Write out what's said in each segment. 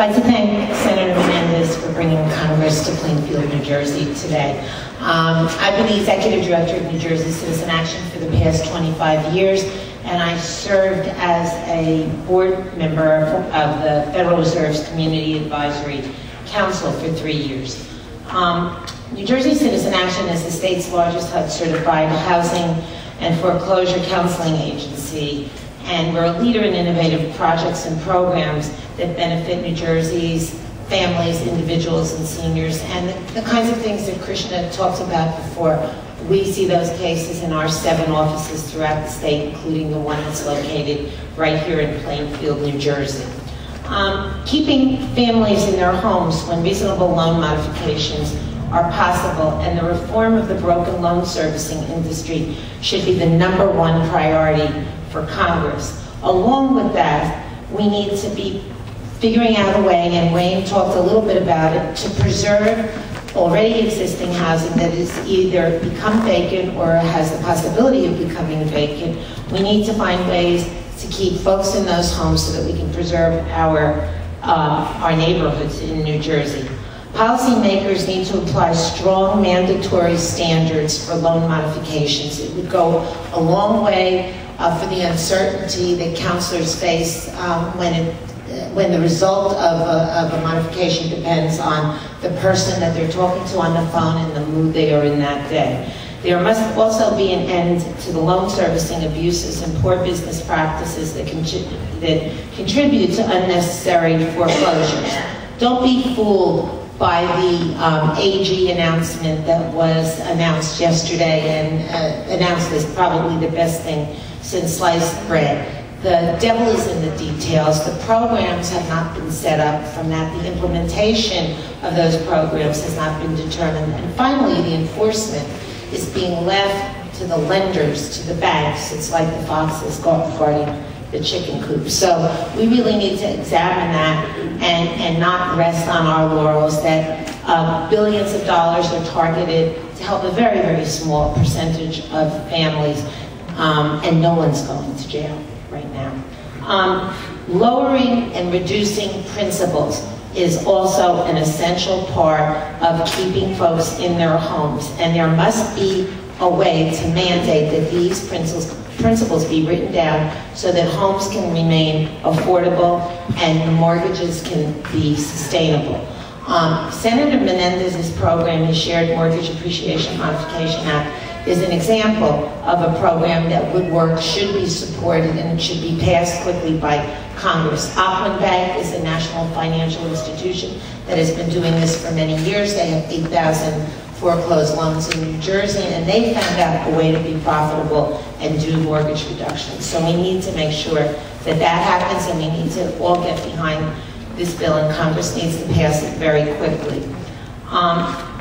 like to thank Senator Menendez for bringing Congress to Plainfield, New Jersey today. I've been the Executive Director of New Jersey Citizen Action for the past 25 years, and I served as a board member of the Federal Reserve's Community Advisory Council for 3 years. New Jersey Citizen Action is the state's largest HUD-certified housing and foreclosure counseling agency, and we're a leader in innovative projects and programs that benefit New Jersey's families, individuals, and seniors, and the kinds of things that Krishna talked about before. We see those cases in our 7 offices throughout the state, including the one that's located right here in Plainfield, New Jersey. Keeping families in their homes when reasonable loan modifications are possible and the reform of the broken loan servicing industry should be the #1 priority for Congress. Along with that, we need to be figuring out a way, and Wayne talked a little bit about it, to preserve already existing housing that is either become vacant or has the possibility of becoming vacant. We need to find ways to keep folks in those homes so that we can preserve our neighborhoods in New Jersey. Policymakers need to apply strong mandatory standards for loan modifications. It would go a long way for the uncertainty that counselors face when the result of a modification depends on the person that they're talking to on the phone and the mood they are in that day. There must also be an end to the loan servicing abuses and poor business practices that contribute to unnecessary foreclosures. Don't be fooled by the AG announcement that was announced yesterday and announced as probably the best thing since sliced bread. The devil is in the details. The programs have not been set up. From that, the implementation of those programs has not been determined. And finally, the enforcement is being left to the lenders, to the banks. It's like the foxes guarding the chicken coop. So we really need to examine that and not rest on our laurels that billions of dollars are targeted to help a very, very small percentage of families, and no one's going to jail right now. Lowering and reducing principals is also an essential part of keeping folks in their homes, and there must be a way to mandate that these principles be written down so that homes can remain affordable and the mortgages can be sustainable. Senator Menendez's program, the Shared Mortgage Appreciation Modification Act, is an example of a program that would work, should be supported, and it should be passed quickly by Congress. Opwin Bank is a national financial institution that has been doing this for many years. They have 8,000 foreclosed loans in New Jersey, and they found out a way to be profitable and do mortgage reductions. So we need to make sure that that happens, and we need to all get behind this bill, and Congress needs to pass it very quickly.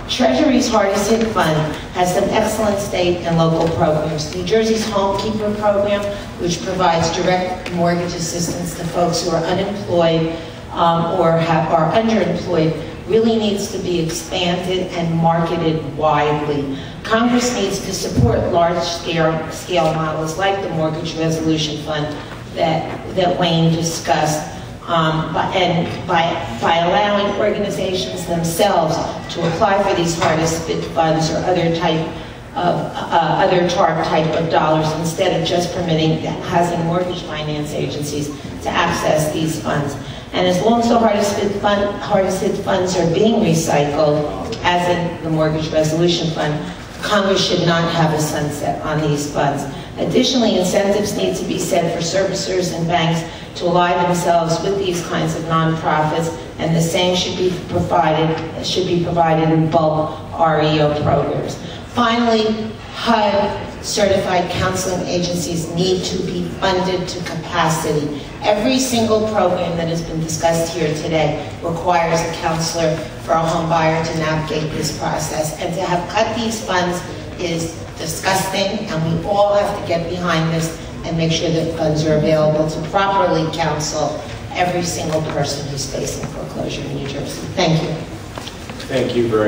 Treasury's Hardest Hit Fund has some excellent state and local programs. New Jersey's Homekeeper program, which provides direct mortgage assistance to folks who are unemployed or are underemployed, really needs to be expanded and marketed widely. Congress needs to support large-scale models like the Mortgage Resolution Fund that Wayne discussed, and by allowing organizations themselves to apply for these hardest hit funds or other TARP type of dollars, instead of just permitting housing mortgage finance agencies to access these funds. And as long as the hardest hit funds are being recycled, as in the Mortgage Resolution Fund, Congress should not have a sunset on these funds. Additionally, incentives need to be set for servicers and banks to ally themselves with these kinds of nonprofits, and the same should be provided in bulk REO programs. Finally, HUD certified counseling agencies need to be funded to capacity. Every single program that has been discussed here today requires a counselor for a home buyer to navigate this process, and to have cut these funds is disgusting, and we all have to get behind this and make sure that funds are available to properly counsel every single person who's facing foreclosure in New Jersey. Thank you. Thank you very much.